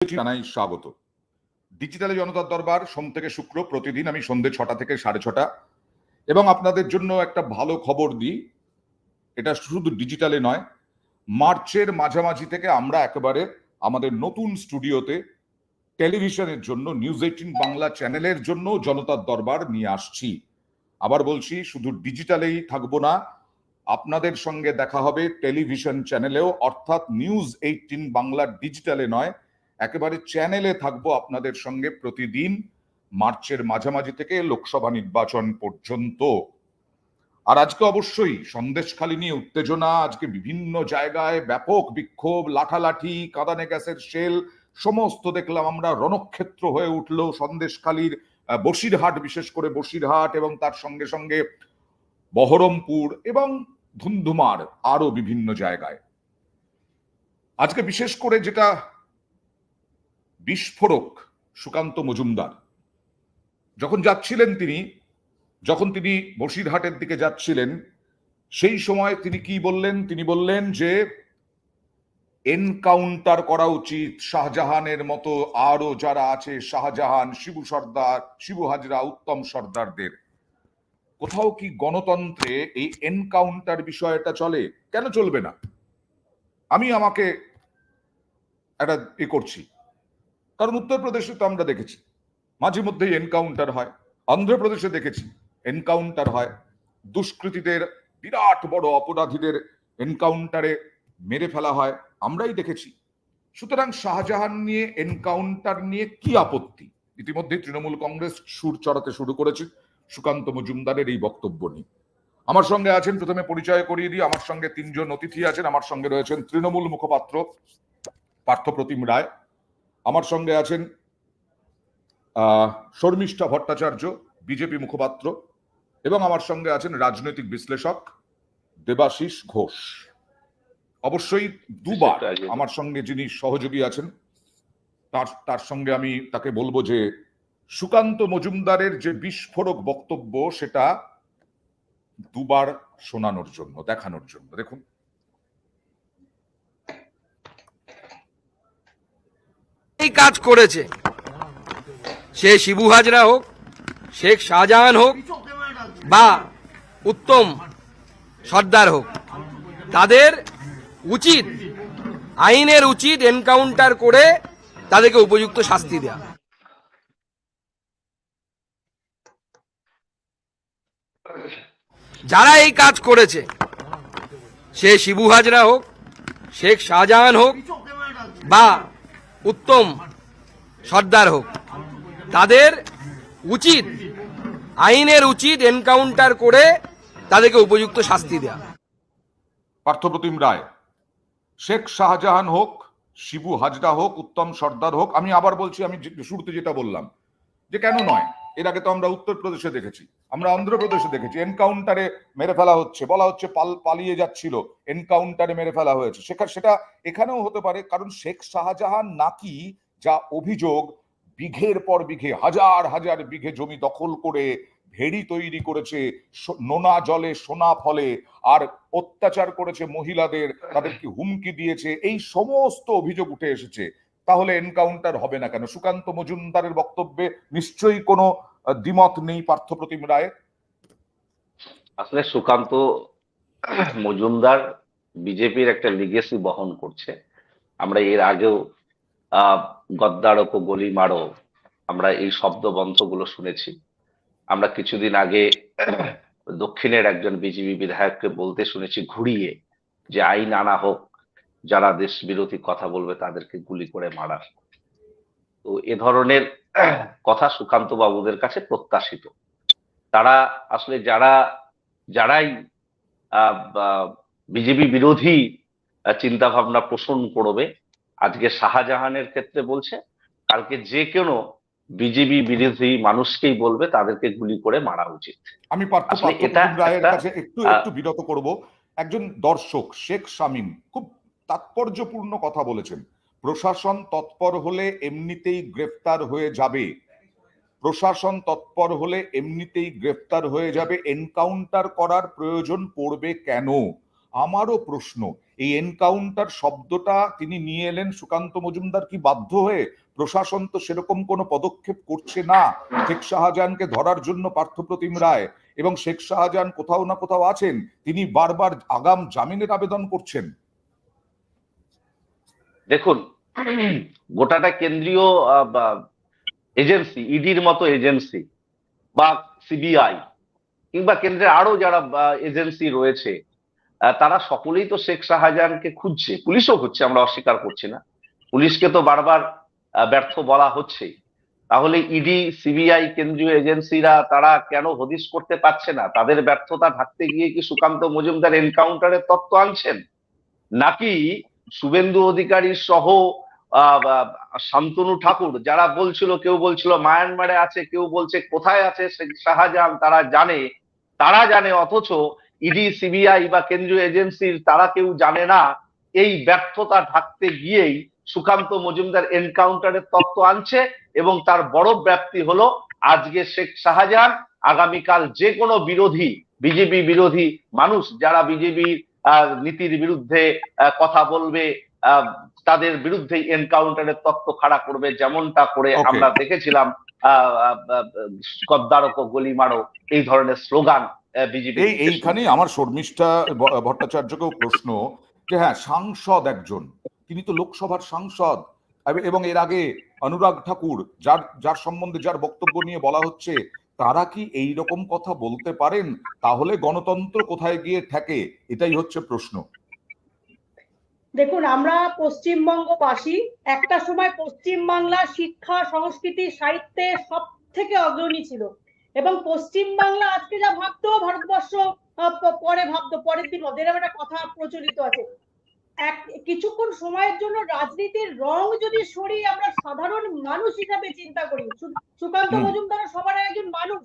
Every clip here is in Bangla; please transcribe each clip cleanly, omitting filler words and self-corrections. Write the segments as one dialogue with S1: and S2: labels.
S1: জানাই স্বাগত। ডিজিটালে জনতার দরবার সোম থেকে শুক্র প্রতিদিন আমি সন্ধ্যে 6টা থেকে 6:30 এবং আপনাদের জন্য একটা ভালো খবর দিই, এটা শুধু ডিজিটালে নয়, মার্চের মাঝামাঝি থেকে আমরা একেবারে আমাদের নতুন স্টুডিওতে টেলিভিশনের জন্য নিউজ 18 বাংলা চ্যানেলের জন্য জনতার দরবার নিয়ে আসছি। আবার বলছি, শুধু ডিজিটালেই থাকবো না, আপনাদের সঙ্গে দেখা হবে টেলিভিশন চ্যানেলেও, অর্থাৎ নিউজ 18 বাংলা ডিজিটালে নয়, একেবারে চ্যানেলে থাকবো আপনাদের সঙ্গে প্রতিদিন মার্চের মাঝামাঝি থেকে লোকসভা নির্বাচন পর্যন্ত। আর আজকে অবশ্যই সন্দেশখালি নিয়ে উত্তেজনা, আজকে বিভিন্ন জায়গায় ব্যাপক বিক্ষোভ, লাঠালাঠি, কাঁদানে গ্যাসের শেল সমস্ত দেখলাম আমরা, রণক্ষেত্র হয়ে উঠলো সন্দেশখালির বসিরহাট, বিশেষ করে বসিরহাট এবং তার সঙ্গে সঙ্গে বহরমপুর এবং ধুন্ধুমার আরো বিভিন্ন জায়গায়। আজকে বিশেষ করে যেটা বিস্ফোরক, সুকান্ত মজুমদার যখন তিনি বসিরহাটের দিকে যাচ্ছিলেন, সেই সময় তিনি কি বললেন? তিনি বললেন যে এনকাউন্টার করা উচিত শাহজাহানের মতো আরো যারা আছে, শাহজাহান, শিবু সর্দার, শিবু হাজরা, উত্তম সর্দারদের। কোথাও কি গণতন্ত্রে এই এনকাউন্টার বিষয়টা চলে? কেন চলবে না? আমি আমাকে একটা করছি, কারণ উত্তরপ্রদেশে তো আমরা দেখেছি মাঝে মধ্যেই এনকাউন্টার হয়, অন্ধ্রপ্রদেশে দেখেছি এনকাউন্টার হয়, দুষ্কৃতীদের, বিরাট বড় অপরাধীদের এনকাউন্টারে মেরে ফেলা হয়, আমরাই দেখেছি। সুতরাং শাহজাহান নিয়ে, এনকাউন্টার নিয়ে কি আপত্তি? ইতিমধ্যে তৃণমূল কংগ্রেস সুর চড়াতে শুরু করেছে সুকান্ত মজুমদারের এই বক্তব্য নিয়ে। আমার সঙ্গে আছেন, প্রথমে পরিচয় করিয়ে দিই, আমার সঙ্গে 3 জন অতিথি আছেন। আমার সঙ্গে রয়েছেন তৃণমূল মুখপাত্র পার্থপ্রতিম রায়, আমার সঙ্গে আছেন শর্মিষ্ঠা ভট্টাচার্য, বিজেপি মুখপাত্র, এবং আমার সঙ্গে আছেন রাজনৈতিক বিশ্লেষক দেবাশিস ঘোষ। অবশ্যই দুবার আমার সঙ্গে যিনি সহযোগী আছেন তার সঙ্গে আমি তাকে বলবো যে সুকান্ত মজুমদারের যে বিস্ফোরক বক্তব্য সেটা দুবার শোনানোর জন্য, দেখানোর জন্য। দেখুন।
S2: এই কাজ করেছে, সে শিবু হাজরা হোক, শেখ শাহজাহান হোক বা উত্তম সর্দার হোক, তাদের উচিত, আইনের উচিত এনকাউন্টার করে তাদেরকে উপযুক্ত শাস্তি দেওয়া। যারা এই কাজ করেছে, সে শিবু হাজরা হোক, শেখ শাহজাহান হোক বা উত্তম সর্দার হোক, তাদের উচিত, আইনের উচিত এনকাউন্টার করে তাদেরকে উপযুক্ত শাস্তি দেওয়া।
S1: পার্থপ্রতিম রায়, শেখ শাহজাহান হোক, শিবু হাজরা হোক, উত্তম সর্দার হোক, আমি আবার বলছি, আমি শুরুতে যেটা বললাম যে কেন নয়, এর আগে তো আমরা উত্তরপ্রদেশে দেখেছি, আমরা অন্ধ্রপ্রদেশে দেখেছি, এনকাউন্টারে মেরে ফেলা হচ্ছে, বলা হচ্ছে পালিয়ে যাচ্ছিল, এনকাউন্টারে মেরে ফেলা হয়েছে। সেটা এখানেও হতে পারে, কারণ শেখ শাহজাহান নাকি, যা অভিযোগ, বিঘের পর বিঘে, হাজার হাজার বিঘে জমি দখল করে ভেড়ি তৈরি করেছে, নোনা জলে সোনা ফলে, আর অত্যাচার করেছে মহিলাদের, তাদেরকে হুমকি দিয়েছে, এই সমস্ত অভিযোগ উঠে এসেছে। তাহলে এনকাউন্টার হবে না কেন? সুকান্ত মজুমদারের বক্তব্যে নিশ্চয়ই কোনো দ্বিমত নেই পার্থপ্রতিম রায়।
S3: আসলে সুকান্ত মজুমদার বিজেপির একটা লিগেসি বহন করছে। আমরা এর আগেও গদ্দারো কো গলি মারো, আমরা এই শব্দবন্ধগুলো শুনেছি। আমরা কিছুদিন আগে দক্ষিণের একজন বিজেপি বিধায়ককে বলতে শুনেছি ঘুরিয়ে, যে আইন আনা হোক, যারা দেশ বিরোধী কথা বলবে তাদেরকে গুলি করে মারার। তো এ ধরনের কথা সুকান্ত বাবুদের কাছে প্রত্যাশিত। তারা আসলে যারাই বিজেপি বিরোধী চিন্তা ভাবনা পোষণ করবে, আজকে শাহজাহানের ক্ষেত্রে বলছে, কালকে যে কোনো বিজেপি বিরোধী মানুষকেই বলবে তাদেরকে গুলি করে মারা উচিত।
S1: আমি পার্থপ্রতিম রায়ের কাছে একটু বিরত করব। একজন দর্শক শেখ শামীম খুব তাৎপর্যপূর্ণ কথা বলেছেন, প্রশাসন তৎপর হলে এমনিতেই গ্রেফতার হয়ে যাবে, প্রশাসন তৎপর হলে এমনিতেই গ্রেফতার হয়ে যাবে, এনকাউন্টার করার প্রয়োজন পড়বে কেন? আমারও প্রশ্ন, এই এনকাউন্টার শব্দটা তিনি নিয়ে এলেন সুকান্ত মজুমদার কি বাধ্য হয়ে? প্রশাসন তো সেরকম কোনো পদক্ষেপ করছে না শেখ শাহজাহানকে ধরার জন্য। পার্থপ্রতিম রায় এবং শেখ শাহজাহান কোথাও না কোথাও আছেন, তিনি বারবার আগাম জামিনের আবেদন করছেন।
S3: দেখুন, গোটাটা কেন্দ্রীয় এজেন্সি, ইডির মতো এজেন্সি বা সিবিআই কিংবা কেন্দ্রের আরো যারা এজেন্সি রয়েছে, তারা সকলেই তো শেখ শাহজাহানকে খুঁজছে। পুলিশও খুঁজছে, আমরা অস্বীকার করছি না। পুলিশকে তো বারবার ব্যর্থ বলা হচ্ছে। তাহলে ইডি, সিবিআই, কেন্দ্রীয় এজেন্সিরা তারা কেন হদিশ করতে পারছে না? তাদের ব্যর্থতা ঢাকতে গিয়ে কি সুকান্ত মজুমদার এনকাউন্টারের তত্ত্ব আনছেন, নাকি শুভেন্দু অধিকারী সহ শান্তনু ঠাকুর যারা বলছিল, কেউ বলছিল মায়ানমারে আছে, কেউ বলছে কোথায় আছে শেখ শাহজাহান, তারা জানে, অথচ ইডি, সিবিআই বা কেন্দ্রীয় এজেন্সির তারা কেউ জানে না? এই ব্যর্থতা ঢাকতে গিয়েই সুকান্ত মজুমদার এনকাউন্টারের তত্ত্ব আনছে, এবং তার বড় ব্যাপ্তি হলো আজকে শেখ শাহজাহান, আগামীকাল যে কোনো বিরোধী, বিজেপি বিরোধী মানুষ যারা বিজেপির নীতির বিরুদ্ধে কথা বলবে, তাদের বিরুদ্ধে এনকাউন্টারের তত্ত্ব খাড়া করবে, যেমনটা করে আমরা দেখেছিলাম গদ্দারক গলি মারো এই ধরনের স্লোগান বিজেপি।
S1: এইখানে আমার শর্মিষ্ঠা ভট্টাচার্যকেও প্রশ্ন যে হ্যাঁ, সাংসদ একজন, তিনি তো লোকসভার সাংসদ, এবং এর আগে অনুরাগ ঠাকুর যার সম্বন্ধে যার বক্তব্য নিয়ে বলা হচ্ছে, তারা কি এই রকম কথা বলতে পারেন? তাহলে গণতন্ত্র কোথায় গিয়ে ঠেকে, এটাই হচ্ছে প্রশ্ন।
S4: দেখুন, আমরা পশ্চিমবঙ্গবাসী একটা সময় পশ্চিমবাংলা শিক্ষা, সংস্কৃতি, সাহিত্যে সব থেকে অগ্রণী ছিল, এবং পশ্চিমবাংলা আজকে যা ভাবতো ভারতবর্ষ পরে ভাবতো, পরের দিন ওদের একটা কথা প্রচলিত আছে, কিছুক্ষণ সময়ের জন্য রাজনীতির রং যদি সরিয়ে আমরা সাধারণ মানুষ হিসাবে চিন্তা করি, সুকান্ত মজুমদার সবার একজন মানুষ,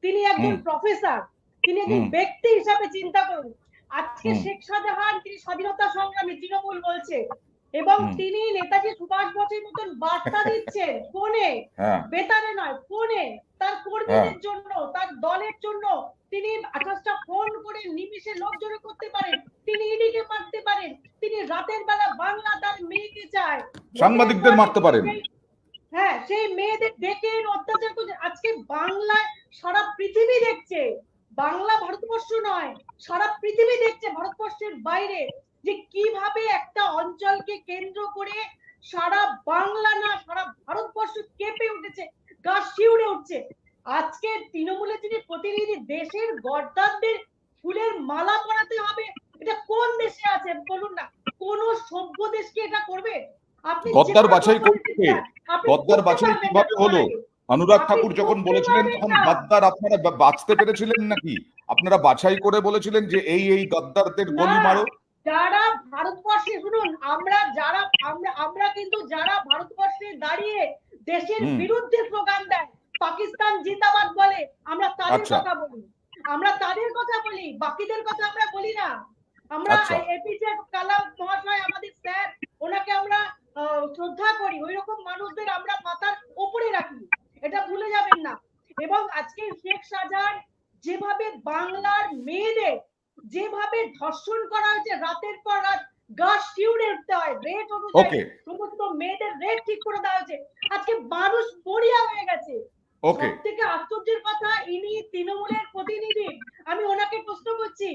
S4: তিনি একজন প্রফেসর, তিনি একজন ব্যক্তি হিসাবে চিন্তা করুন। আজকে শেখ শাহজাহান তিনি স্বাধীনতা সংগ্রামী, তৃণমূল বলছে, এবং তিনি নেতাজি সুভাষ বোসের মতন বার্তা দিচ্ছেন ফোনে, বেতারে নয়, ফোনে, তার কর্মীদের জন্য, তার দলের জন্য। তিনি 28টা ফোন করে নিমিষে লোক জড়ো করতে পারেন, তিনি ইডিকে মারতে পারেন, তিনি রাতের বেলা বাংলা তার মেয়েকে চায়,
S1: সাংবাদিকদের মারতে পারেন।
S4: হ্যাঁ, সেই মেয়েদের ডেকে অত্যাচার করছে। আজকে বাংলায় সারা পৃথিবী দেখছে, বাংলা ভারতবর্ষ নয়, সারা পৃথিবী দেখছে ভারতবর্ষের বাইরে, যে কিভাবে একটা অঞ্চলকে কেন্দ্র করে সারা বাংলা না সারা ভারতবর্ষ কেঁপে উঠেছে, গা শিউরে উঠছে। আজকে তৃণমূলের যিনি প্রতিনিধি, দেশের গদ্দারদের ফুলের মালা পরাতে হবে, এটা কোন দেশে আছে বলুন না? কোন সভ্য দেশ কি এটা করবে? আপনি
S1: গদ্দার বাছাই করতে, গদ্দার বাছাই কিভাবে হলো? অনুরাগ ঠাকুর যখন বলেছিলেন তখন গদ্দার আপনারা বাঁচতে পেরেছিলেন নাকি? আপনারা বাছাই করে বলেছিলেন যে এই গদ্দারদের গলি মারো?
S4: যারা ভারতবর্ষে, শুনুন, আমরা কিন্তু যারা ভারতবর্ষে দাঁড়িয়ে দেশের বিরুদ্ধে স্লোগান দেয়, পাকিস্তান জিন্দাবাদ বলে, আমরা তাদের কথা বলি, বাকিদের কথা আমরা বলি না। আমরা এপিজে কালাম মহাশয় আমাদের স্যার, ওনাকে আমরা শ্রদ্ধা করি, ওই রকম মানুষদের আমরা মাথার উপরে রাখি, এটা ভুলে যাবেন না। এবং আজকে শেখ শাহজাহান যেভাবে বাংলার মেয়েদের যেভাবে ধর্ষণ করা হয়েছে, রাতের পর রাত গা শিউরে উঠতে হয়, রেট অনুযায়ী সমস্ত মেয়েদের রেট ঠিক করে দেওয়া হয়েছে, আজকে মানুষ মরিয়া হয়ে গেছে। সবথেকে আশ্চর্যের কথা, ইনি তৃণমূলের প্রতিনিধি, আমি ওনাকে প্রশ্ন করছি,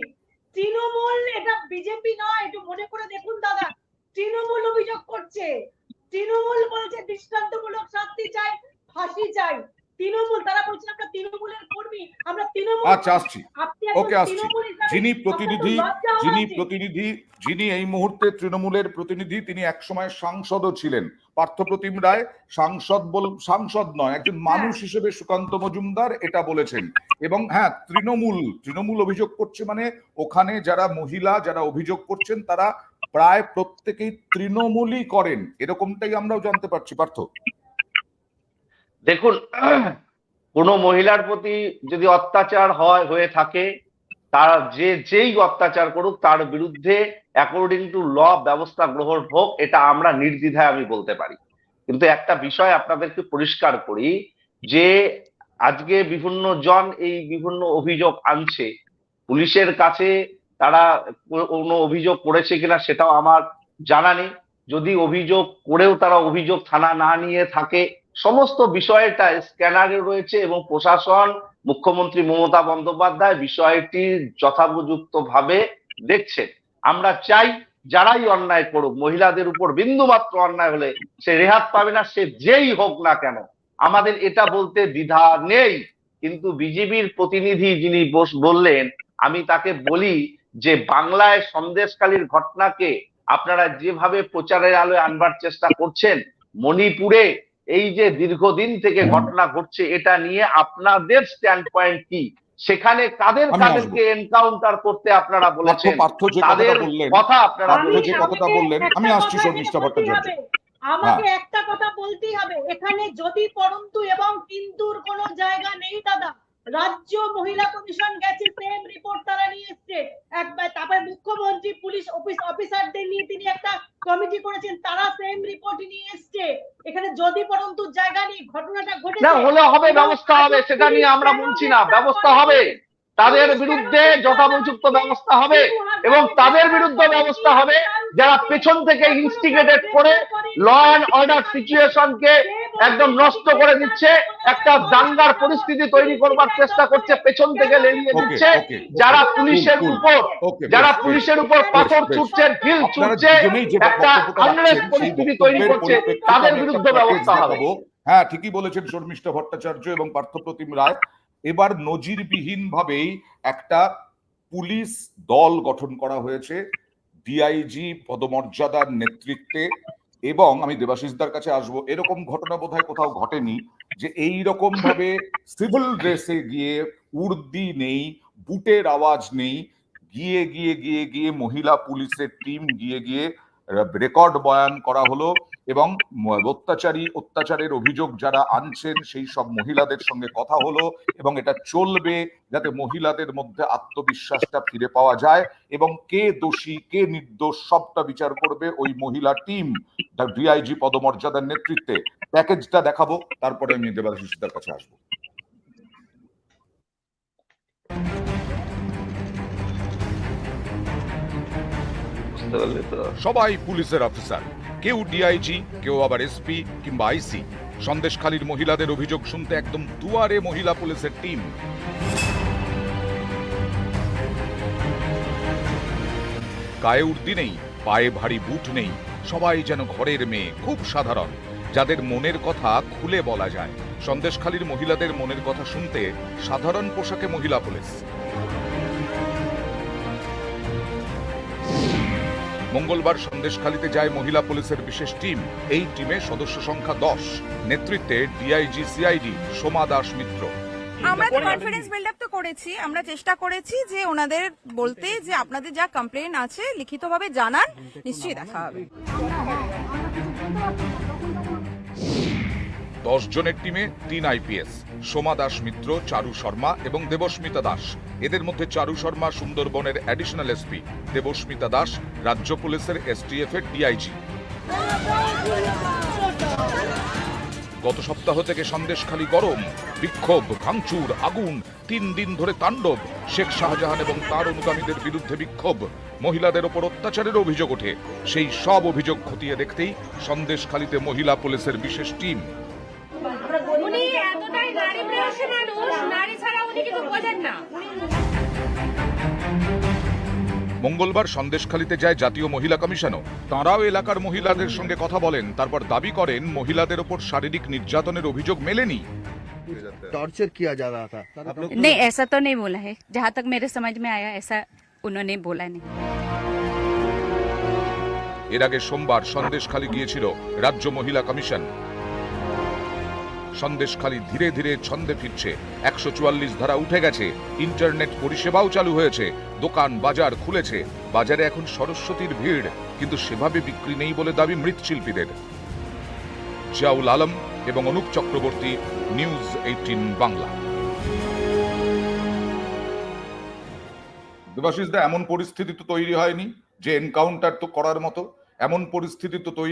S4: তৃণমূল এটা বিজেপি নয়, একটু মনে করে দেখুন দাদা, তৃণমূল অভিযোগ করছে, তৃণমূল বলছে দৃষ্টান্তমূলক শাস্তি চাই, ফাঁসি চাই। তৃণমূল, তারা বলছে আমরা তৃণমূলের কর্মী, আমরা তৃণমূল।
S1: আচ্ছা, আসছি, ওকে আসছি। যিনি এই মুহূর্তে তৃণমূলের প্রতিনিধি, তিনি একসময় সাংসদও ছিলেন, পার্থপ্রতিম রায়, সাংসদ নয়, একজন মানুষ হিসেবে সুকান্ত মজুমদার এটা বলেছেন। এবং হ্যাঁ, তৃণমূল অভিযোগ করছে, মানে ওখানে যারা মহিলা যারা অভিযোগ করছেন তারা প্রায় প্রত্যেকেই তৃণমূলই করেন, এরকমটাই আমরাও জানতে পারছি। পার্থ,
S3: দেখুন, কোন মহিলার প্রতি যদি অত্যাচার হয়ে থাকে, তার যেই অত্যাচার করুক তার বিরুদ্ধে অ্যাকর্ডিং টু ল ব্যবস্থা গ্রহণ হোক, এটা আমরা নির্দ্বিধায় আমি বলতে পারি। কিন্তু একটা বিষয় আপনাদেরকে পরিষ্কার করি, যে আজকে বিভিন্ন জন এই বিভিন্ন অভিযোগ আনছে, পুলিশের কাছে তারা কোনো অভিযোগ করেছে কিনা সেটাও আমার জানা নেই। যদি অভিযোগ করেও তারা অভিযোগ থানা না নিয়ে থাকে, সমস্ত বিষয়টা স্ক্যানারে রয়েছে এবং প্রশাসন, মুখ্যমন্ত্রী মমতা বন্দ্যোপাধ্যায় বিষয়টি যথাযুক্ত ভাবে দেখছেন। আমরা চাই যারাই অন্যায় করুক, মহিলাদের উপর বিন্দুমাত্র অন্যায় হলে সে রেহাত পাবে না, সে যেই হোক না কেন। আমাদের এটা বলতে দ্বিধা নেই। কিন্তু বিজেপির প্রতিনিধি যিনি বললেন, আমি তাকে বলি যে বাংলায় সন্দেশখালীর ঘটনাকে আপনারা যেভাবে প্রচারের আলোয় আনবার চেষ্টা করছেন, মণিপুরে এই যে দীর্ঘদিন থেকে ঘটনা ঘটছে, এটা নিয়ে আপনাদের স্ট্যান্ড পয়েন্ট কি? সেখানে কাদেরকে এনকাউন্টার করতে আপনারা বলেছেন, তাদের কথা আপনারা
S1: বললেন। আমি আসছি শর্মিষ্ঠা ভট্টাচার্য।
S4: আমাকে একটা কথা বলতেই হবে, এখানে যদি পরন্তু এবং কিন্তুর কোনো জায়গা নেই দাদা। রাজ্য মহিলা কমিশন গেছে, সেম রিপোর্ট তারা নিয়ে এসছে একবার। তারপরে মুখ্যমন্ত্রী পুলিশ অফিসারদের নিয়ে তিনি একটা কমিটি করেছেন, তারা সেম রিপোর্ট নিয়ে এসছে। এখানে যদি পরন্তু জায়গা নেই, ঘটনাটা ঘটেছে
S3: না হলে হবে, ব্যবস্থা হবে, সেটা নিয়ে আমরা বলছি না, ব্যবস্থা হবে, তাদের বিরুদ্ধে যথোপযুক্ত ব্যবস্থা হবে এবং তাদের বিরুদ্ধে ব্যবস্থা হবে যারা পেছন থেকে ইনস্টিগেটেড করে ল অ্যান্ড অর্ডার সিচুয়েশনকে একদম নষ্ট করে দিচ্ছে, একটা দাঙ্গার পরিস্থিতি تৈরি করবার চেষ্টা করছে, পেছন থেকে লেলিয়ে দিচ্ছে, যারা পুলিশের উপর পাথর ছুটছে, ঢিল ছুটছে, একটা আনরেস্ট পরিস্থিতি তৈরি করছে, তাদের বিরুদ্ধে ব্যবস্থা হবে।
S1: হ্যাঁ, ঠিকই বলেছেন শর্মিষ্ঠা ভট্টাচার্য এবং পার্থপ্রতিম রায়। এবার নজিরবিহীন ভাবেই একটা পুলিশ দল গঠন করা হয়েছে ডিআইজি পদমর্যাদার নেতৃত্বে। এবং আমি দেবাশিসদার কাছে আসবো, এরকম ঘটনা বোধহয় কোথাও ঘটেনি যে এই রকম ভাবে সিভিল ড্রেসে গিয়ে, উর্দি নেই, বুটের আওয়াজ নেই, গিয়ে গিয়ে গিয়ে গিয়ে মহিলা পুলিশের টিম গিয়ে গিয়ে রেকর্ড বয়ান করা হলো এবং অত্যাচারের অভিযোগ যারা আনছেন সেই সব মহিলাদের সঙ্গে কথা হলো এবং এটা চলবে যাতে মহিলাদের মধ্যে আত্মবিশ্বাসটা ফিরে পাওয়া যায় এবং কে দোষী কে নির্দোষ সবটা বিচার করবে ওই মহিলা টিম ডিআইজি পদমর্যাদার নেতৃত্বে। প্যাকেজটা দেখাবো, তারপরে আমি দেবাশিসদার কাছে আসবো। সবাই পুলিশের অফিসার, কেউ ডিআইজি, কেউ আবার এসপি কিংবা আইসি। সন্দেশখালীর মহিলাদের অভিযোগ শুনতে একদম দুয়ারে মহিলা পুলিশের টিম। গায়ে উর্দি নেই, পায়ে ভারী বুট নেই, সবাই যেন ঘরের মেয়ে, খুব সাধারণ, যাদের মনের কথা খুলে বলা যায়। সন্দেশখালীর মহিলাদের মনের কথা শুনতে সাধারণ পোশাকে মহিলা পুলিশ। মঙ্গলবার সন্দেশখালীতে যায় মহিলা পুলিশের বিশেষ টিম। এই টিমে সদস্য সংখ্যা 10, নেতৃত্বে ডিআইজি সিআইডি সোমা দাস মিত্র।
S5: আমরা তো কনফিডেন্স বিল্ড আপ তো করেছি, আমরা চেষ্টা করেছি যে ওনাদের বলতে যে আপনাদের যা কমপ্লেইন আছে লিখিতভাবে জানান, নিশ্চয়ই দেখা হবে।
S1: 10 জনের টিমে 3 আইপিএস, সোমা দাস মিত্র, চারু শর্মা এবং দেবস্মিতা দাস। এদের মধ্যে চারু শর্মা সুন্দরবনের অ্যাডিশনাল এসপি, দেবস্মিতা দাস রাজ্য পুলিশের এসটিএফ এর ডিআইজি। গত সপ্তাহ থেকে সন্দেশখালী গরম, বিক্ষোভ, ভাঙচুর, আগুন, 3 দিন ধরে তাণ্ডব। শেখ শাহজাহান এবং তার অনুগামীদের বিরুদ্ধে বিক্ষোভ, মহিলাদের ওপর অত্যাচারের অভিযোগ ওঠে। সেই সব অভিযোগ খতিয়ে দেখতেই সন্দেশখালীতে মহিলা পুলিশের বিশেষ টিম। মঙ্গলবার সন্দেশখালীতে যায় জাতীয় মহিলা কমিশনও। তাঁরাও এলাকার মহিলাদের সঙ্গে কথা বলেন, তারপর দাবি করেন মহিলাদের ওপর শারীরিক নির্যাতনের অভিযোগ মেলেনি।
S6: टॉर्चर किया जा रहा था?
S7: नहीं, ऐसा तो नहीं बोला है, जहाँ तक मेरे समझ में आया ऐसा उन्होंने बोला नहीं।
S1: এর আগে সোমবার সন্দেশখালী গিয়েছিল রাজ্য মহিলা কমিশন। সন্দেশখালী ধীরে ধীরে ছন্দে ফিরছে, 144 ধারা উঠে গেছে, ইন্টারনেট পরিষেবাও চালু হয়েছে, দোকান বাজার খুলেছে। বাজারে এখন সরস্বতীর ভিড়, কিন্তু সেভাবে বিক্রি নেই বলে দাবি মৃৎশিল্পীদের। জিয়াউল আলম এবং অনুপ চক্রবর্তী, নিউজ 18 বাংলা। দেবাশিস দা, এমন পরিস্থিতি তো তৈরি হয়নি যে এনকাউন্টার তো করার মতো, এমন পরিস্থিতি তো তৈরি